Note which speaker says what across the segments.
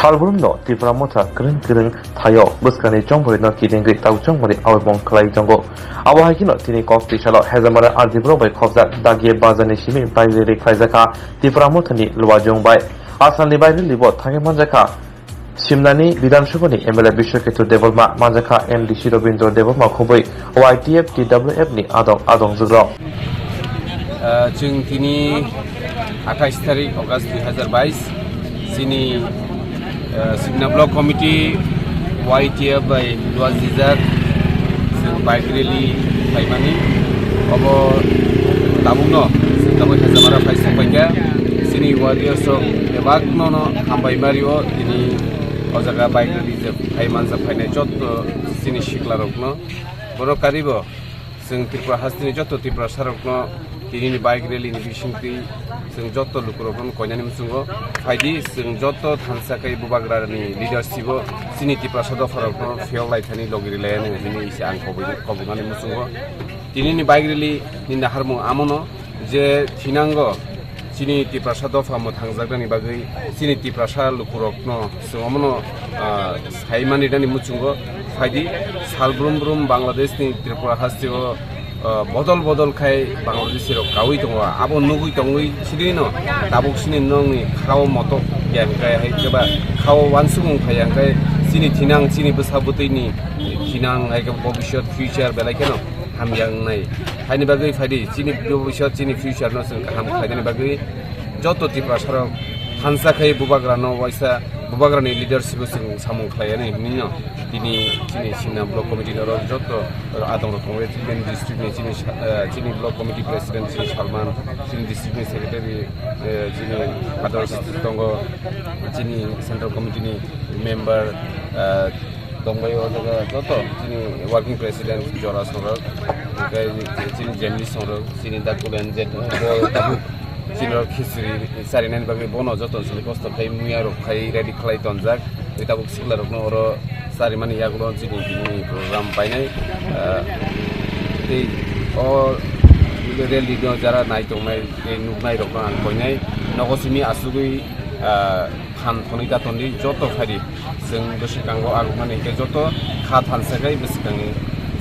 Speaker 1: Salbrum no Tripura motha kering thayo buskani chongpori no kidingri tau chongmori awbong khlai jongo awahiki no tini kofti chalo hezamara ardibro bai khofza dagie bazani shimi bairi khaizaka Tripura mothani luwajong bai asali bairi libo thage manjaka Simnani Bidanshabani MLA Bishwaketu Devolma Manjaka MD Shirobindro Devolma Khoboi OITF TWF ni adong zugro
Speaker 2: जों दिनै 28 तारिख अगस्त 2022 सिनि सिमना block committee YTF bye लुवाजिजाक जों bike रेली फाइमानि अब दाबुनो दाबु हेजामारा fries बाइका सिनि warriors एबागनो हामबायमारियो दिनै अजागा bike रेली जे फाइमान जा फाइनाय जत सिनि शिखलारकनो बर' कारिबो जों त्रिपुरा हास्तिनि जत त्रिपुरा सारकनो दिनैनि बाइक रेलिनि बिसिंति जों जत लुकुरकन कयनानि मुसुंगो फाइदि जों जत थानसाकै बुबाग्रानि लिडारशिपो सिनि त्रिपुरा सदफारकनो फेल लाइथानि लगिरि लायानो दिनै इसे आं कबुगानि मुसुंगो दिनैनि बाइक रेलि नि नाहारमु आमनो जे थिनांगो सिनि त्रिपुरा सदफा मो थांजागनि बागै सिनि त्रिपुरा सा लुकुरकनो जोंमनो साइमानि दानि मुसुंगो फाइदि सालब्रुम बांलादेशनि त्रिपुरा हास्तिओ बदल खाय बांलादेशर गावै दङ आबो नुगै दङै सिदिनो दाबुकसिनि नंनि खाव मतो यानखाय हायबा खाव वानसुमुं फायांखाय सिनि थिनां सिनि बोसाबुतैनि थिनां हायगा भबिष्यत फ्यूचर बेलायखेनो हामयांनाय हायनि बागै फायदि सिनि भबिष्यत सिनि फ्यूचर न जों हाम खायनि बागै जत त्रिपुरा सरक थानसाखै बुबाग्रानो वाइसा बुबाग्रानि लिडारशिप जों सामुं खायनि हिनिनो दिनै सिनि सिमना ब्लक कमिटि नरो जत आदं रकमरे तिबेन डिस्ट्रिक्टनि सिनि ब्लक कमिटि प्रेसिडेंट सिनि सलमान सिनि डिस्ट्रिक्टनि सेक्रेटारि सिनि आदर दङ सिनि सेन्ट्रेल कमिटिनि मेम्बार दंबायो अजागा जत सिनि वर्किं प्रेसिडेंट जरा सरक ओमफ्राय सिनि जेमलि सरक सिनि दाकुलेन जेट सिनि खिसुरि सारिनानि बागै बन जत सिनि कस्त खाय मुया रक खाय रेडि खालाय तनजाक बिताबुक सिखलारकनो अर सारिमानि यागुलो जिनि दिनै प्रग्राम बायनाय दै अ रेलि दं जारा नायतंनाय नुनाय रकनो आं कयनाय नगसिनि आसुगै खान थनै दातननि जत फारि जों गोसोखांगो आगुमानि जत खा थानसाखै गोसोखाङो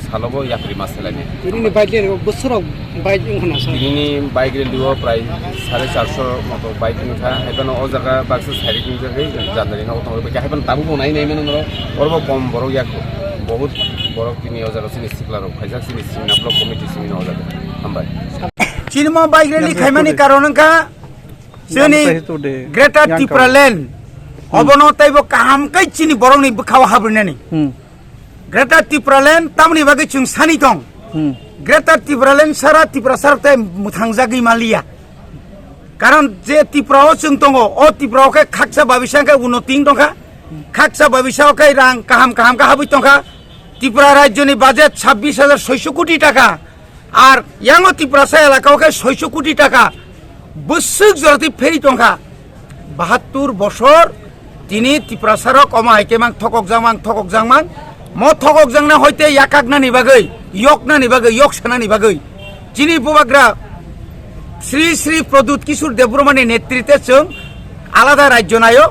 Speaker 2: सालबो यात्रि मासेलायनि दिनै बाइक रेलि बोसोराव बाइक होना दिनै बाइक रेलिओ प्राय 450 मतो बाइक निखा हायबानो अ जागा बाक्सा साइडनि जागै जानदारि नाव थांबाय बाइक हायबानो दाबु बनाय नायमोन नरो अरबो कम बर' याक बहुत बर' दिनै अ जागा सिनि सिखलारो फायजा सिनि सिमना ब्लक कमिटि सिनि अ जागा हामबाय
Speaker 3: चिनमा बाइक रेलि खायमानि कारनका जोंनि ग्रेटार त्रिपुरा लेन्ड अबनो तैबो काहामकै चिनि बरंनि बखाव हाब्रनानि ग्रेटार त्रिपुरा लेन्ड तामनि बागै जों सानि दं ग्रेटार त्रिपुरा लेन्ड सारा त्रिपुरा सारते थांजागै मालिया कारण जे त्रिपुराव जों दङ अ त्रिपुरावकै खाकसा बाबिसांकै उन्नति दंखा खाकसा बाबिसावकै रां काहाम का हाबै दंखा त्रिपुरा राज्यनि बाजेट 26,600 कोटी टाका আর ইয়াঙ্গ ত্রিপুরা এলাকাকে 600 কোটি টাকা বছর জরতি ফেরি টঙ্কা 72 বছর তিনি ত্রিপুরা সারক অমাইকেমাং থকক জাংমাং ম থকক জাংনা হইতে ইয়াকাগনানি বাগৈ ইয়কনানি বাগৈ ইয়ক সানানি বাগৈ যিনি বুবাগ্রা শ্রী শ্রী প্রদ্যুৎ কিশোর দেববর্মানি নেতৃত্বে जों আলাদা রাজ্য নায়ো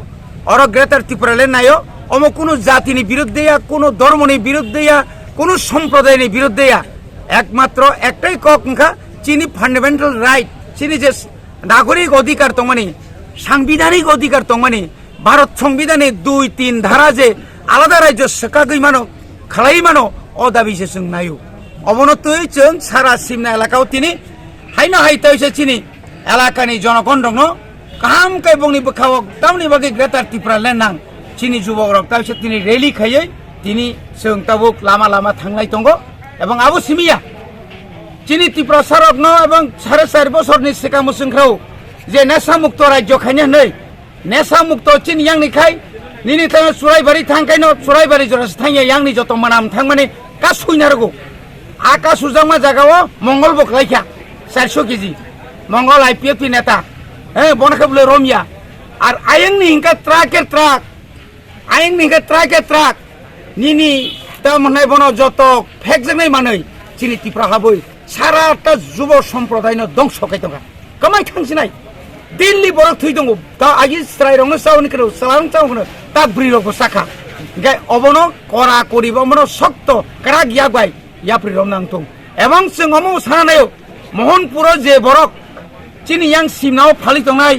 Speaker 3: অর গ্রেটার ত্রিপুরা লেন্ড নায়ো অম কোনো জাতিনি বিরুদ্ধে কোনো ধর্মনি বিরুদ্ধে কোনো সম্প্রদায়নি বিরুদ্ধে একমাত্র একটাই কংখা চিনি ফান্ডামেন্টাল রাইট চিনি যে নাগরিক অধিকার তংমানি সাংবিধানিক অধিকার তংমানি ভারত সংবিধানে 2-3 ধারা যে আলাদা রাজ্য সেকাগৈ মানো খালাই মানো অ দাবি যে जों নায়ো অবনতই जों সারা সিমনা এলাকাও তিনি হাইনা হাইতাইছে চিনি এলাকানি জনগণ দङ কাহাম কাইবংনি বখাওক তামনি বাগै গ্রেটার ত্রিপুরা লেন্ড নাं চিনি যুবক রক তাইছে তিনি রেলি খাयै তিনি जों তাবুক লামা थांनाय दङ এবং আবু সিমিয়া চিনি ত্রিপুরা সারকনো এবং 4.5 বছরনি সিকাম মুসুংখ্রাও যে নেশা মুক্ত রাজ্য খাইনে नै নেশা মুক্ত চিনি यांनि খাই নিনি थाङो सुराइबारि थांखायनो सुराइबारि जरास थाङो यांनि जत मानाम थांमाने का सुइनारगो आका सुजामा जागाव मंगल बखलाइखा 400 केजि मंगल आईपीएफ नेता बनखबले रमिया আর আয়ংনি হিংকা ট্রাকের ট্রাক নিনি তা মনে বন যত ফেক জানাই মাनै চিনি ত্রিপুরা হাবৈ সারাটা যুব সম্প্রদায়नो ধ্বংস খাইতगा कमाय थांसिनाय दिल्ली बरक थै दङ दा आगि स्राय रंनो सावनि करो सालां चावनो তা ব্রিরক সাখা গে অবন করা করিব মন শক্ত কারা গিয়া গাই ইয়া প্রিরম নাংতুং এবং जों অমু সানানায় মোহনপুর যে বরক চিনি ইয়াং সিমনাও ফালি তংনাই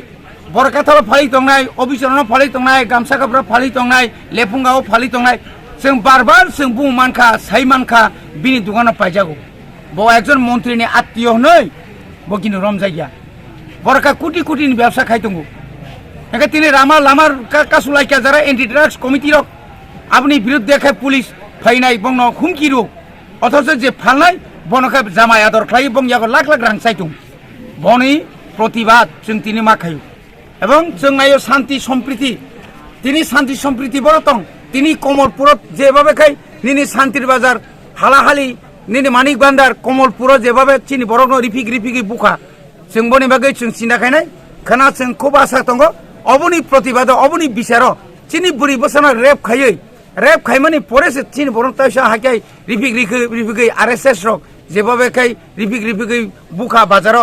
Speaker 3: বরকাথাव फालि तंनाय अबिचरनाव फालि तंनाय गामसाखाफ्राव फालि तंनाय लेफुंगाव फालि तंनाय जों बारबार जों बुंमानखा साइमानखा बिनि दुकानाव पाइजागौ ब एकजन मन्त्रीनि आत्मीय नै ब किनु रमजाइया बरका कोटी कोटीनि व्यवसा खाइतंगौ एका तिनि रामा लामार कासुलाइका जारा एन्टी ड्राग्स कमिटि रक आपनि बिरुद्धे खाय पुलिस फाइनाय बंनो हुमकिरु अथच जे फालनाय बनखा जामाय आदर खाइ बं यागो लाख लाख रां साइतुं बनि प्रतिबाद जों तिनि माखायु এবং जों नायो शान्ति सम्प्रीति তিনি শান্তি সম্প্রীতি বরতং তিনি কমলপুরত যেভাবে খাই নিনি শান্তির বাজার হালাহালি নিনি মানিক বান্দার কমলপুরত যেভাবে চিনি বরং রিফিক রিফিকি বুখা जों বনি বাগै जों চিন্তা খাইনাय খানা जों খুব আশা দङ অবনি প্রতিবাদ অবনি বিচার চিনি বুড়ি বসানা রেপ খাইমানি পরেছে চিনি বরং তাইসা হাকাই রিফিক রিফিকি আরএসএস রক যেভাবে খাই রিফিক রিফিকি বুখা বাজার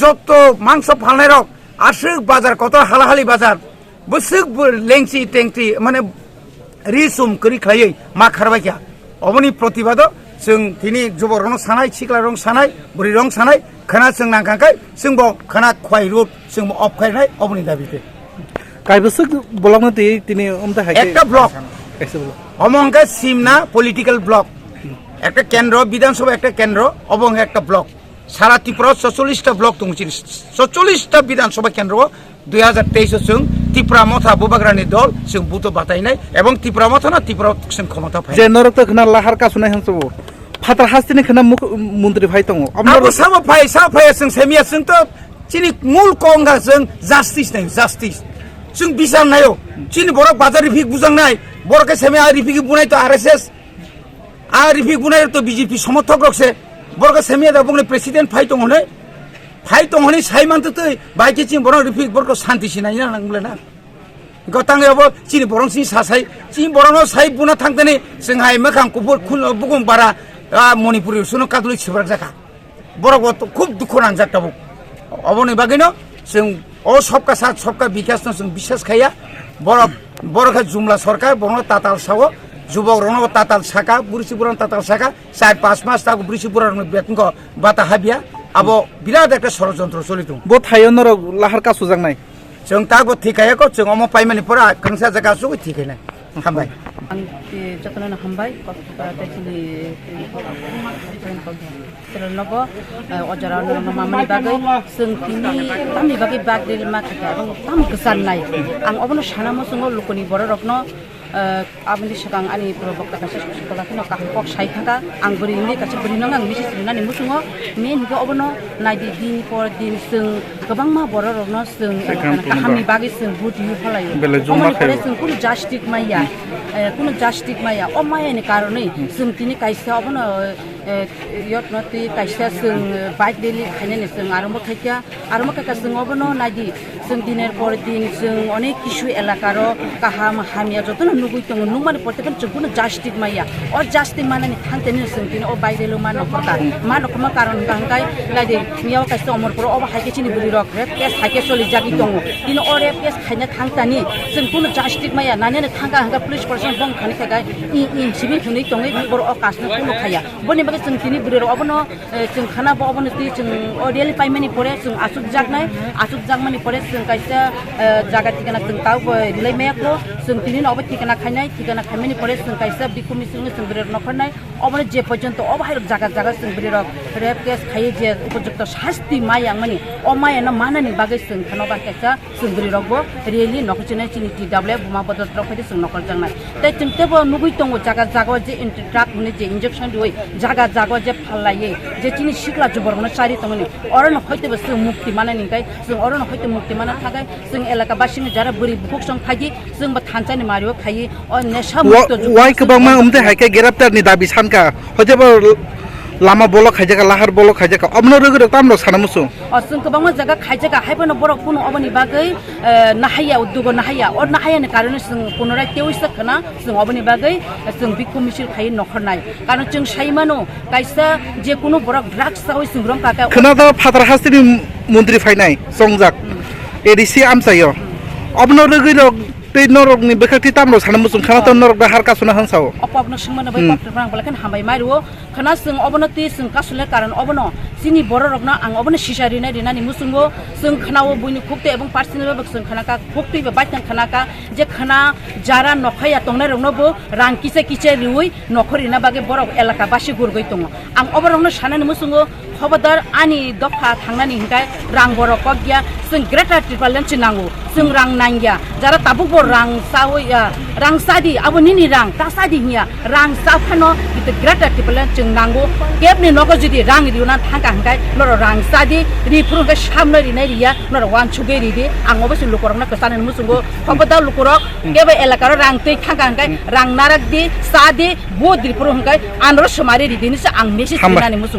Speaker 3: যত মাংস ফালনাই রক आसुक बाजार कत हालाहाली बाजार बसुक लेंसि टेंसि माने रिसुम करि खायै मा खारबायखा अबनि प्रतिबाद जों दिनै जुबरन सानाय सिख्लारं सानाय बुरिरं सानाय खाना जों नांखांखाय जों ब खाना खय रुट जों अफ खायनाय अबनि दाबिते
Speaker 4: कायबसुक ब्लकनो दिनै ओमता हाय
Speaker 3: একটা ব্লক অমঙ্গা সিমনা পলিটিক্যাল ব্লক একটা কেন্দ্র বিধানসভা একটা কেন্দ্র এবং একটা ব্লক সারা ত্রিপুরা ৪৬টা ব্লক দङ ৪৬টা বিধানসভা কেন্দ্র 2023 जों ত্রিপুরা মথা বুবাগ্রানি দল जों বুতো বাতাইনাय এবং ত্রিপুরা মথা না ত্রিপুরা जों ক্ষমতা পাই
Speaker 4: যে নরক খনা লাহার কাসুনাय हंसबो फातार हास्तिनि खना मन्त्रि फाइ दङ
Speaker 3: अब साबो फाइ जों सेमिया जों त चिनि मूल कंगा जों जास्टिस नै जास्टिस जों बिसार नायो चिनि बर बाजार रिफिक बुजांनाय बरके सेमिया रिफिक बुनाय त आरएसएस आ रिफिक बुनाय त बीजेपी समर्थक रखसे बरका सेमिया दा बुंने प्रेसिडेंट फाइ दङनै साइमानत तै बाइके चिन बरं रिफिक बरको शान्ति सिनाय ना नांगले ना गतांगयाबो चिनि बरं सि सासाय चिन बरनो साइ बुना थांदने जों हाय मखां कुबुर खुल बुगुम बारा मणिपुर सुनो कादुलि छिब्राक जाका बरगो खूब दुख नांजाकताबो अबनि बागैनो जों अ सबका साथ सबका विकास न जों বিশ্বাস खाया बरखा जुमला सरकार बरनो ताताल सावो जुबक रनो ताताल साका बुरिसिपुरान ताताल साका 4-5 मास ताको बुरिसिपुरान बेतनको बाता हाबिया अब बिराद एक षड़यंत्र चलिदों
Speaker 4: बो थायो नरक लाहार कासु जांनाय
Speaker 3: जों तागो थिकायाको जों अम पाइमानि परा कंसा जगा सुगै थिकायनाय हामबाय
Speaker 5: आं जतन हामबाय कफताचिनि नगो अजरा मामानि बागै जों तिनि बागै बागदेल माखा ଏବଂ ताम गोसाननाय आं अबनो सानामो जोङो लोकनि बर रत्न आबनि सिगां आंनि प्रबक्ता कासे सलाखिनो काहक साइथाका आं बोरिनि कासे बोरिनो आं मिसेस लिनानै मुसुङो मेनखौ अबनो नायदि दिन पर दिन जों गोबां मा बर रत्न जों काहामनि बागै जों बुट यु फलायो जों कुनु जास्टिक माया अ मायानि कारनै जों तिनि काइसा अबनो यत्नति काइसा जों बाइक डेली खायनानै जों आरो मखाइका जों अबनो नायदि जों दिनेर पर दिन जों अनेक किसु एलाकार काहाम हामिया जतन नुगै दङ नुमानि प्रत्येक जों कुनु जास्टिक माया अ जास्टिक मानानि थांतेनि जों तिनि अ बाइक डेलो मा नखरका मा नखरमा कारण गांगाय नायदि मियाव काइसा अमरपुर अब हाइकेचिनि बुरि रक रे केस हाइके सलि जागि दङ तिनि अरे केस खायना थांतानि जों कुनु जास्टिक माया नानेने थांगा हांगा पुलिस पर्सन बं खानि थाखाय सिबिल खुनै दङै बर अकासनो कुनु खाया बनि बागै जों तिनि बुरि रक अबनो जों खाना ब अबनो ति जों अडियली पाइमानि परे जों आसुक जागमानि परे जों काइसा जागा ठिकाना जों ताव रिलाय मायाखौ जों तिनि अब ठिकाना खायमानि परे जों काइसा बिकुमि जों बुरि रक नखरनाय अबनो जे पर्यन्त अब हाय जागा जों बुरि रक रेप केस खायो जे उपयुक्त शास्ति माया मानि अ मायाना मानानि बागै जों खाना बा काइसा जों बुरि रकबो रियली नखरचिनाय चिनि टि डाब्ले बुमा बदर ट्रक फायदे जों नखर जांनाय तै जों तेबो नुगै दङ जागा जे ट्राक हुने जे इंजेक्शन दिवै जागा जे फाललायै जे चिनि सिखला जुबरगनो चारि तमनि अरन हयतेबो जों मुक्ति मानानि गाय जों अरन हयते मुक्ति माना थागाय जों एलाका बासिनि जारा बुरि बुखक सं फागि जों बा थानसानि मारियो खायि अ नेशा मुक्त
Speaker 4: वाइ गोबां मा उमते हायके गेराप्तारनि दाबि सानका हयतेबो लामा बल खायजाका लाहार बल खायजाका अबनो रगरो तामनो सानामुसु
Speaker 5: जों गोबां जागा खायजाका हायबनो बरक कुनु अबनि बागै नाहाया उद्योग नाहाया अ नाहायानि कारणे जों पुनराय तेवैसा खना जों अबनि बागै जों बिखु मिसिल खाय नखरनाय कारण जों साइमानो काइसा जे कुनु बरक ड्राग्स सावै सुग्रम काका
Speaker 4: खोनादा फातार हास्तिनि मन्त्रि फाइनाय संजाक ADC आमसायो अबनो रगरो tei norok ni bekati tamro sana musung khana to norok da har kasuna hansao
Speaker 5: opop no singmana bai pop rang balakan hambai mairu khana sing obono ti sing kasule karan obono sini boro rokna ang obono sisari na dinani musungo sing khanawo buini khukte ebong personal bak sing khana ka khukti ba baitan khana ka je khana jara nokhaya tongnai rokno bo rang kise kise riui nokhori na bage borok elaka basi gurgoi tongo ang oborokno sanani musungo খবরদার আনি দফা থাংনানি হিংকাই রাং বড় কগিয়া जों ग्रेटार ट्रिपलेन चिनांगो जों रां Nangia Zara Tabuk रां सावया रां सादि आबो निनि रां तासादि हिया रां साफानो इते ग्रेटार ट्रिपलेन जों नांगो केबनि नगो जुदि रां दिउना थांगा हंगाय नर रां सादि रिफ्रुगे सामनो रिनाय रिया नर वान छुगे रिदि आंगोबो जों लुकरकना कसानन मुसुंगो खबरदार लुकरक केबे एलाकार रां तै थांगा हंगाय रां नारक दि सादि बो दिफ्रु हंगाय आनरो समारि रिदिनिसो आं मेसेज दिनानि मुसुंगो